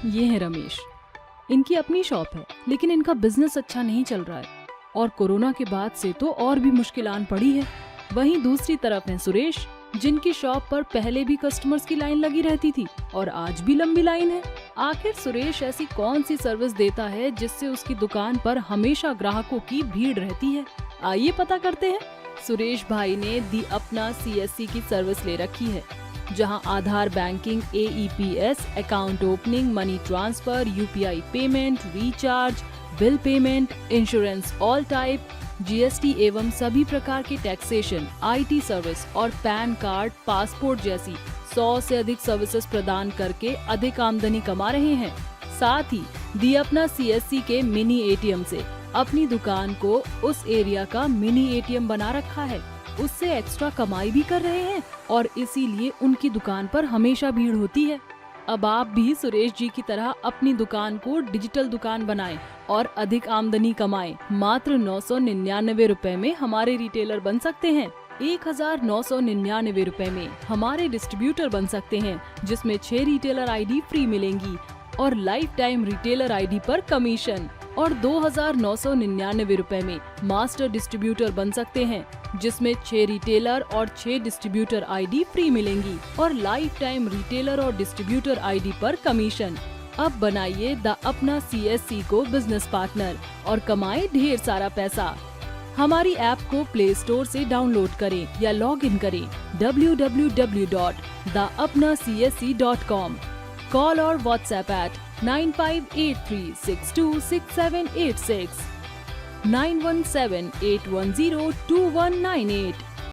ये है रमेश। इनकी अपनी शॉप है, लेकिन इनका बिजनेस अच्छा नहीं चल रहा है और कोरोना के बाद से तो और भी मुश्किल आन पड़ी है। वहीं दूसरी तरफ है सुरेश, जिनकी शॉप पर पहले भी कस्टमर्स की लाइन लगी रहती थी और आज भी लंबी लाइन है। आखिर सुरेश ऐसी कौन सी सर्विस देता है जिससे उसकी दुकान पर हमेशा ग्राहकों की भीड़ रहती है? आइए पता करते हैं। सुरेश भाई ने दी अपना CSC की सर्विस ले रखी है, जहां Aadhaar banking, AEPS, account opening, money transfer, UPI payment, recharge, bill payment, insurance all type, GST एवं सभी प्रकार के टैक्सेशन, IT सर्विस और पैन कार्ड, पासपोर्ट जैसी 100 से अधिक सर्विसेज प्रदान करके अधिक आमदनी कमा रहे हैं। साथ ही दी अपना CSC के मिनी ATM से अपनी दुकान को उस एरिया का मिनी ATM बना रखा है। उससे एक्स्ट्रा कमाई भी कर रहे हैं और इसीलिए उनकी दुकान पर हमेशा भीड़ होती है। अब आप भी सुरेश जी की तरह अपनी दुकान को डिजिटल दुकान बनाएं और अधिक आमदनी कमाएं। मात्र 999 रुपए में हमारे रिटेलर बन सकते हैं। 1999 रुपए में हमारे डिस्ट्रीब्यूटर बन सकते हैं, जिसमें 6 रिटेलर ID फ्री मिलेंगी और लाइफ टाइम रिटेलर ID पर कमीशन। और 2999 रुपए में मास्टर डिस्ट्रीब्यूटर बन सकते हैं, जिसमें 6 रिटेलर और 6 डिस्ट्रीब्यूटर ID फ्री मिलेंगी और लाइफ टाइम रिटेलर और डिस्ट्रीब्यूटर ID पर कमीशन। अब बनाइए द अपना CSC को बिजनेस पार्टनर और कमाएं ढेर सारा पैसा। हमारी ऐप को प्ले स्टोर से डाउनलोड करें या लॉग इन करें www.theapnacsc.com। कॉल और व्हाट्सएप at 9583626786 917-810-2198।